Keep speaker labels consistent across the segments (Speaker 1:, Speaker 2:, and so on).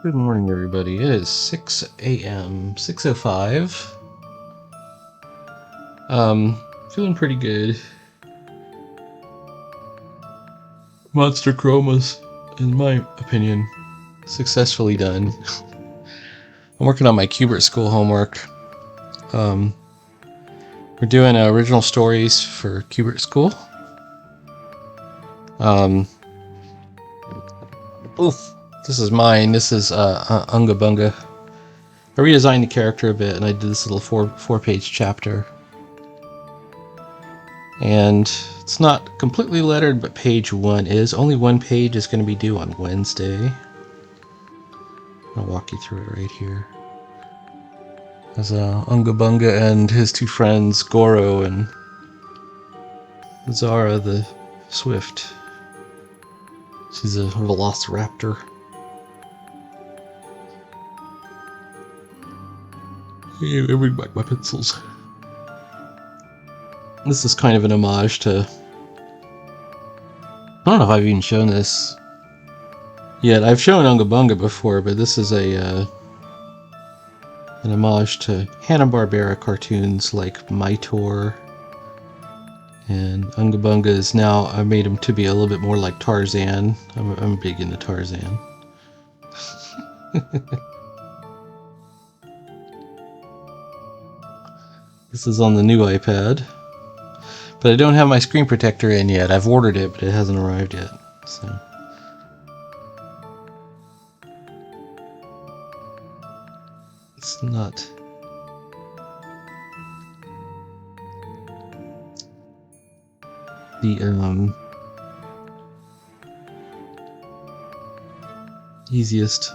Speaker 1: Good morning, everybody. It is 6 a.m., 6:05. Feeling pretty good. Monster Chromas, in my opinion, successfully done. I'm working on my Kubert school homework. We're doing original stories for Kubert school. Oof. This is mine. This is Unga Bunga. I redesigned the character a bit, and I did this little four-page chapter. And it's not completely lettered, but page 1 is. Only one page is going to be due on Wednesday. I'll walk you through it right here. There's Unga Bunga and his two friends, Goro and Zara the Swift. She's a velociraptor. Hey, I bring back my pencils. This is kind of an homage to... I don't know if I've even shown this yet. I've shown Unga Bunga before, but this is an homage to Hanna-Barbera cartoons like Mytor. And Unga Bunga is now... I made him to be a little bit more like Tarzan. I'm big into Tarzan. This is on the new iPad. But I don't have my screen protector in yet. I've ordered it, but it hasn't arrived yet. So it's not... the easiest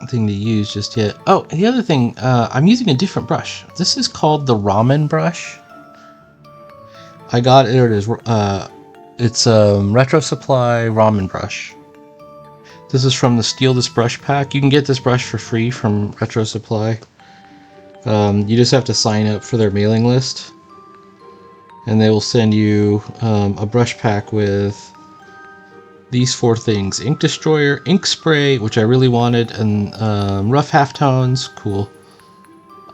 Speaker 1: thing to use just yet. Oh, and the other thing, I'm using a different brush. This is called the ramen brush. I got it. It is. It's a Retro Supply ramen brush. This is from the Steal This Brush pack. You can get this brush for free from Retro Supply. You just have to sign up for their mailing list, and they will send you a brush pack with these 4 things: ink destroyer, ink spray, which I really wanted, and rough halftones, cool.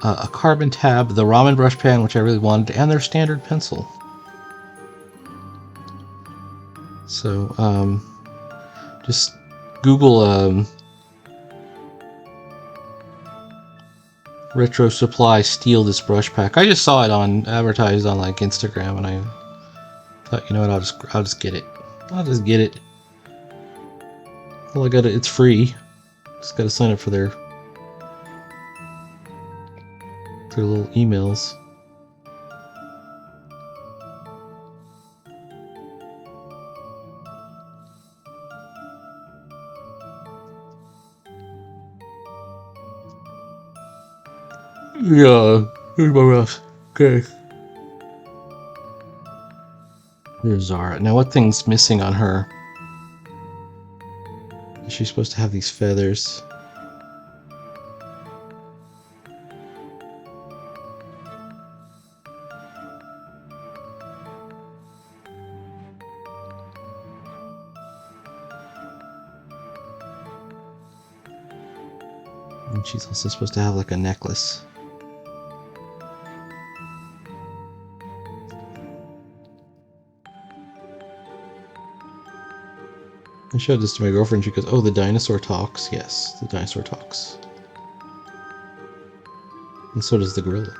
Speaker 1: A carbon tab, the ramen brush pan, which I really wanted, and their standard pencil. So just Google Retro Supply Steal This Brush Pack. I just saw it advertised on like Instagram, and I thought, you know what, I'll just get it. I'll just get it. Well, it's free. Just gotta sign up for their little emails. Yeah, here's my mouse. Okay. Here's Zara. Now, what thing's missing on her? Is she supposed to have these feathers? And she's also supposed to have like a necklace. I showed this to my girlfriend. She goes, "Oh, the dinosaur talks." Yes, the dinosaur talks. And so does the gorilla.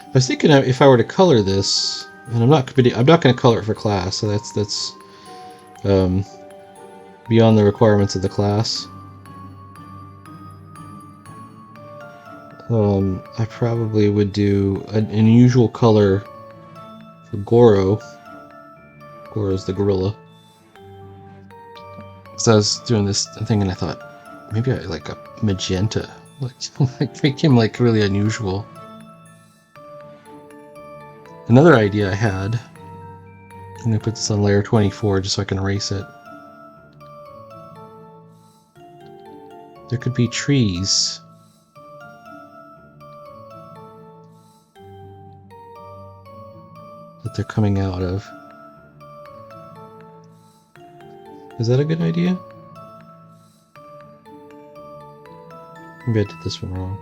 Speaker 1: I was thinking if I were to color this, and I'm not going to color it for class, so that's beyond the requirements of the class. I probably would do an unusual color for Goro. Goro's the gorilla. So I was doing this thing, and I thought maybe I like a magenta, like make him like really unusual. Another idea I had. I'm gonna put this on layer 24 just so I can erase it. There could be trees. That they're coming out of. Is that a good idea? Maybe I did this one wrong.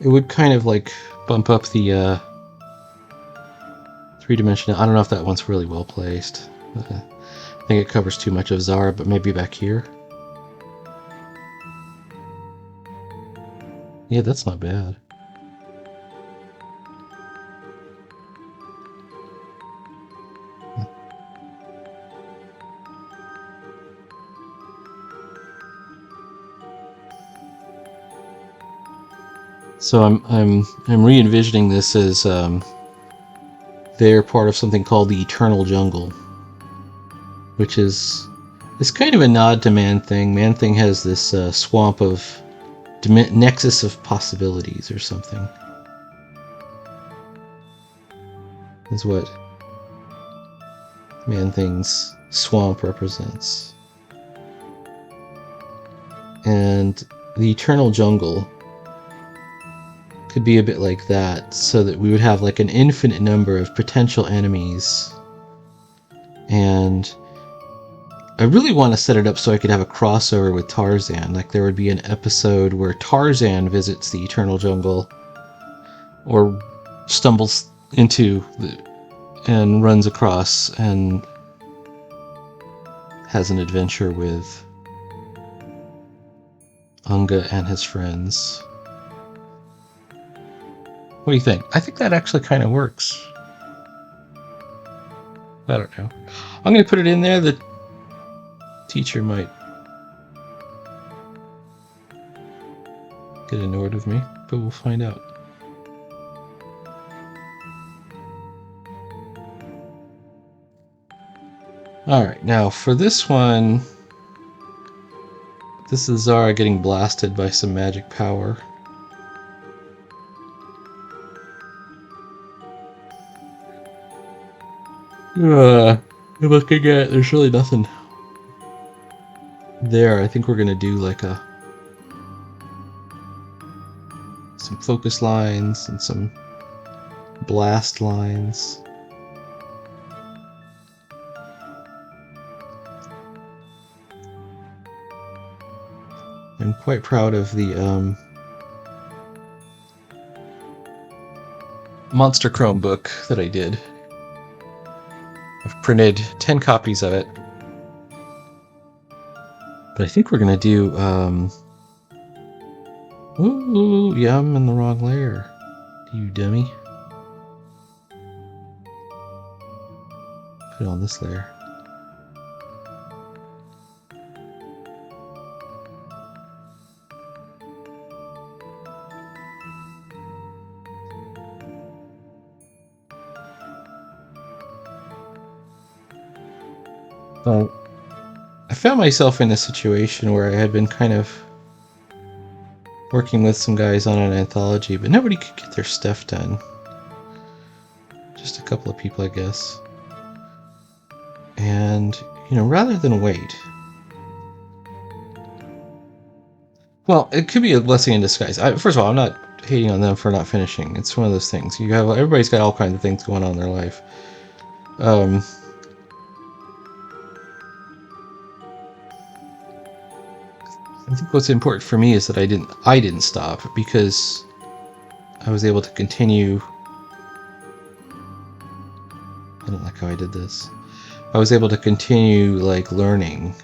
Speaker 1: It would kind of like bump up the three-dimensional. I don't know if that one's really well placed. I think it covers too much of Zara, but maybe back here. Yeah, that's not bad. So I'm re-envisioning this as they're part of something called the Eternal Jungle, which is kind of a nod to Man-Thing. Man-Thing has this swamp of nexus of possibilities or something. Is what Man-Thing's swamp represents. And the Eternal Jungle could be a bit like that, so that we would have like an infinite number of potential enemies. And I really want to set it up so I could have a crossover with Tarzan. Like there would be an episode where Tarzan visits the Eternal Jungle, or stumbles into and runs across and has an adventure with Unga and his friends. What do you think? I think that actually kind of works. I don't know. I'm going to put it in there. The teacher might get annoyed with me, but we'll find out. Alright, now for this one, this is Zara getting blasted by some magic power. Looking at it, there's really nothing there. I think we're gonna do like some focus lines and some blast lines. I'm quite proud of the Monster Chrome book that I did. I've printed 10 copies of it. But I think we're gonna do ooh, yeah, I'm in the wrong layer. You dummy. Put it on this layer. So I found myself in a situation where I had been kind of working with some guys on an anthology, but nobody could get their stuff done. Just a couple of people, I guess. And, rather than wait. Well, it could be a blessing in disguise. First of all, I'm not hating on them for not finishing. It's one of those things. Everybody's got all kinds of things going on in their life. I think what's important for me is that I didn't stop, because I was able to continue. I don't like how I did this. I was able to continue like learning.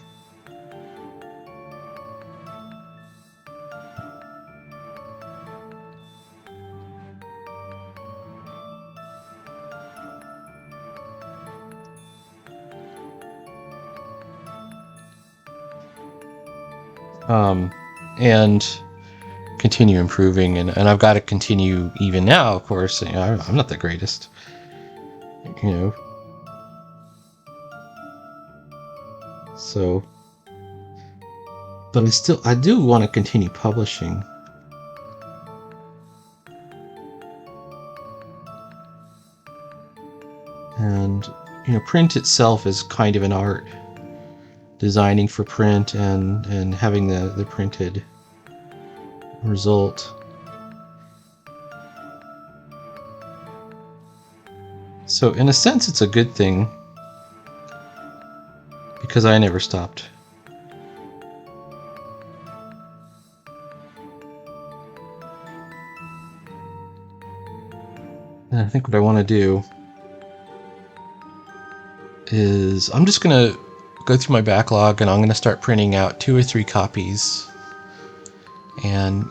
Speaker 1: And continue improving, and I've got to continue even now, of course. I'm not the greatest, so, but I do want to continue publishing. And print itself is kind of an art. Designing for print and having the printed result. So in a sense, it's a good thing, because I never stopped. And I think what I want to do is I'm just going to go through my backlog, and I'm going to start printing out 2 or 3 copies. And,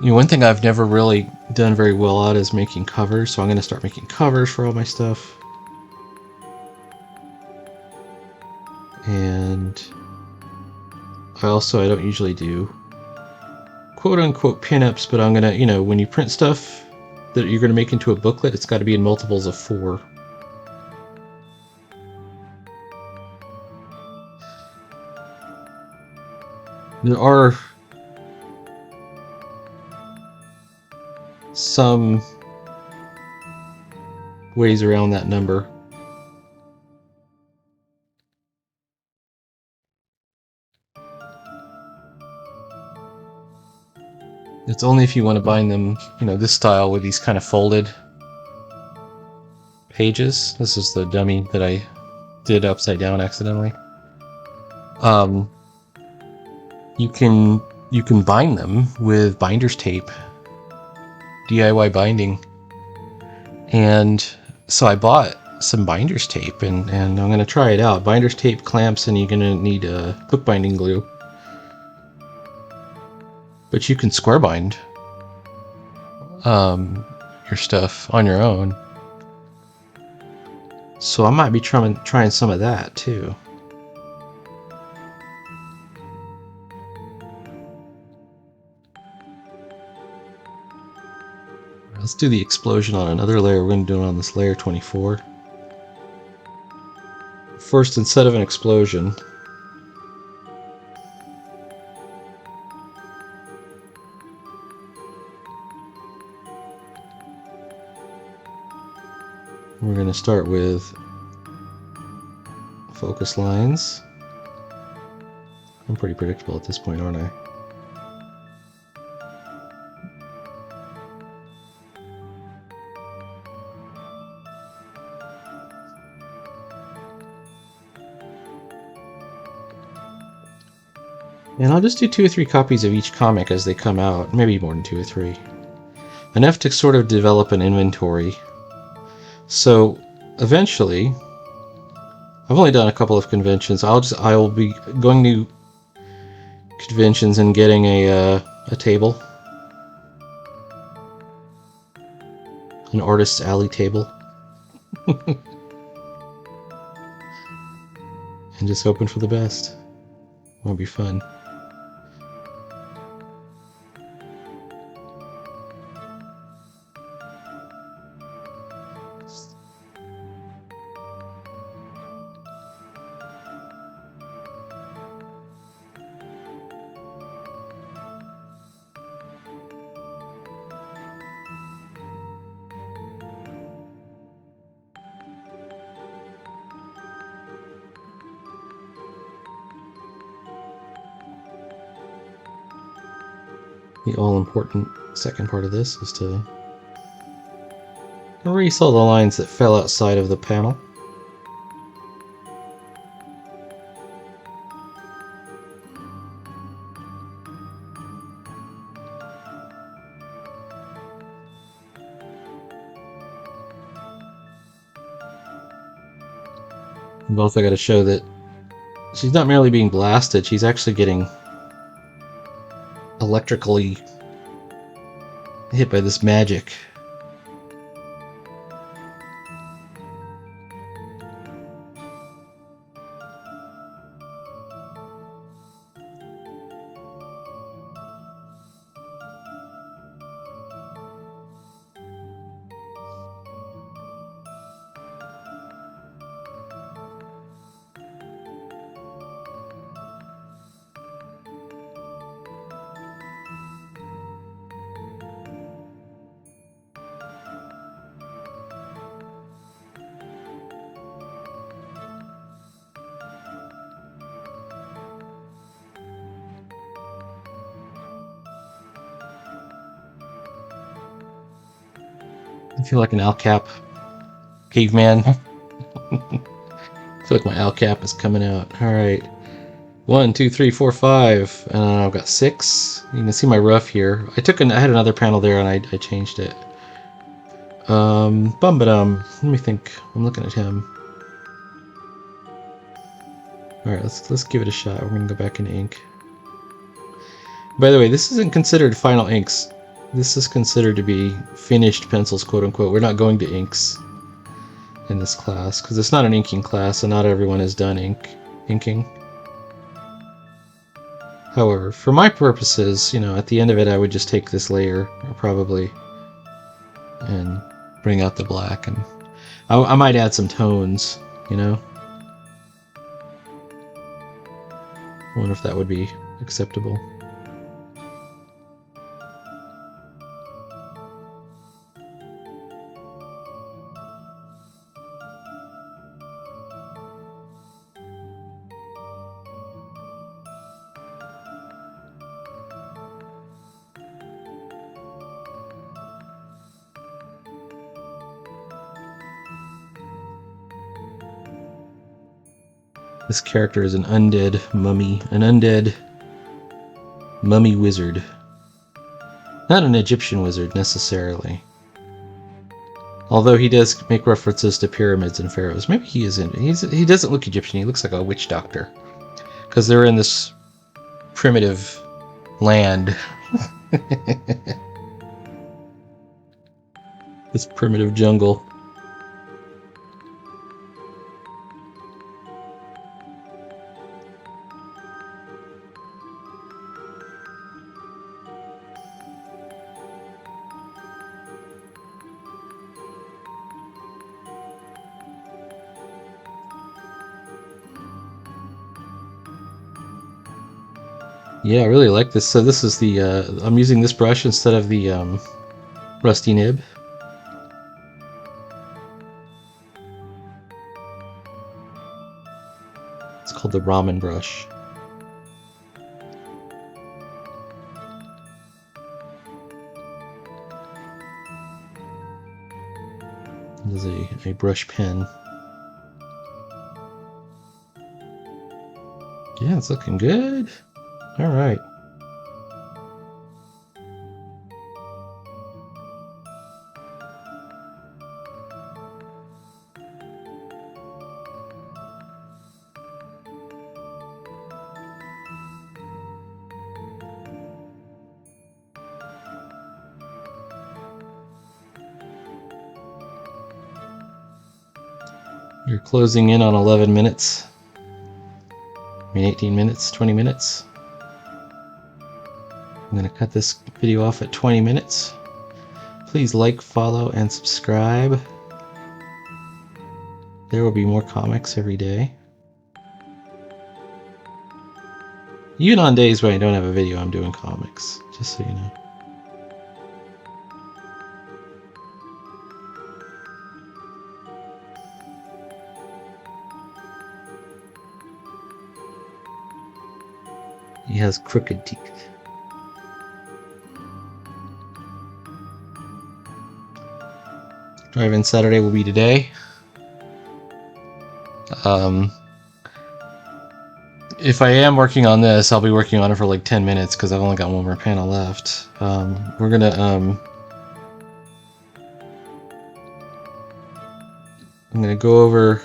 Speaker 1: one thing I've never really done very well at is making covers, so I'm going to start making covers for all my stuff. And I don't usually do quote-unquote pinups, but I'm going to, when you print stuff that you're going to make into a booklet, it's got to be in multiples of 4. There are some ways around that number. It's only if you want to bind them, this style with these kind of folded pages. This is the dummy that I did upside down accidentally. You can bind them with binder's tape, DIY binding. And so I bought some binder's tape, and I'm going to try it out. Binder's tape, clamps, and you're going to need bookbinding glue. But you can square bind your stuff on your own. So I might be trying some of that too. Let's do the explosion on another layer. We're going to do it on this layer 24. First, instead of an explosion, we're going to start with focus lines. I'm pretty predictable at this point, aren't I? And I'll just do 2 or 3 copies of each comic as they come out, maybe more than 2 or 3. Enough to sort of develop an inventory. So eventually, I've only done a couple of conventions. I will be going to conventions and getting a table, an artist's alley table, and just hoping for the best. It'll be fun. The all-important second part of this is to erase all the lines that fell outside of the panel. I've also got to show that she's not merely being blasted, she's actually getting electrically hit by this magic. I feel like an Alcap Caveman. I feel like my owl cap is coming out. Alright. 1, 2, 3, 4, 5. And I've got 6. You can see my rough here. I had another panel there and I changed it. Bum-ba-dum. Let me think. I'm looking at him. Alright, let's give it a shot. We're gonna go back in ink. By the way, this isn't considered final inks. This is considered to be finished pencils, quote unquote. We're not going to inks in this class, because it's not an inking class and not everyone is done inking. However, for my purposes, at the end of it I would just take this layer, probably, and bring out the black, and I might add some tones, I wonder if that would be acceptable. This character is an undead mummy wizard. Not an Egyptian wizard, necessarily. Although he does make references to pyramids and pharaohs. Maybe he isn't. He doesn't look Egyptian, he looks like a witch doctor. Because they're in this primitive land. This primitive jungle. Yeah, I really like this. So this is the, I'm using this brush instead of the rusty nib. It's called the ramen brush. This is a brush pen. Yeah, it's looking good. All right. You're closing in on 11 minutes. I mean 18 minutes, 20 minutes. I'm going to cut this video off at 20 minutes. Please like, follow, and subscribe. There will be more comics every day. Even on days when I don't have a video, I'm doing comics, just so you know. He has crooked teeth. Drive-in Saturday will be today. If I am working on this, I'll be working on it for like 10 minutes because I've only got one more panel left. We're gonna I'm gonna go over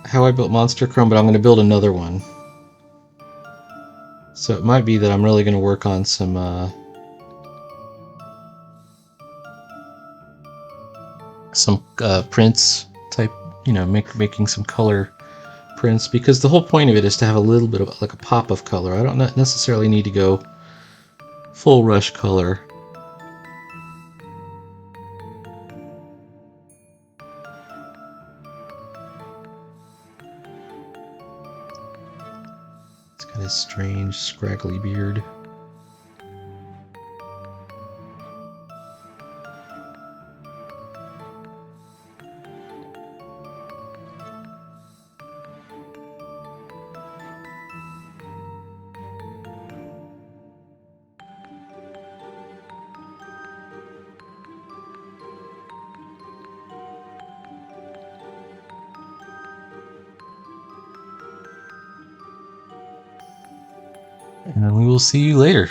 Speaker 1: how I built Monster Chrome, but I'm gonna build another one. So it might be that I'm really gonna work on some prints type, making some color prints, because the whole point of it is to have a little bit of like a pop of color. I don't necessarily need to go full rush color. It's got a strange scraggly beard. and we will see you later.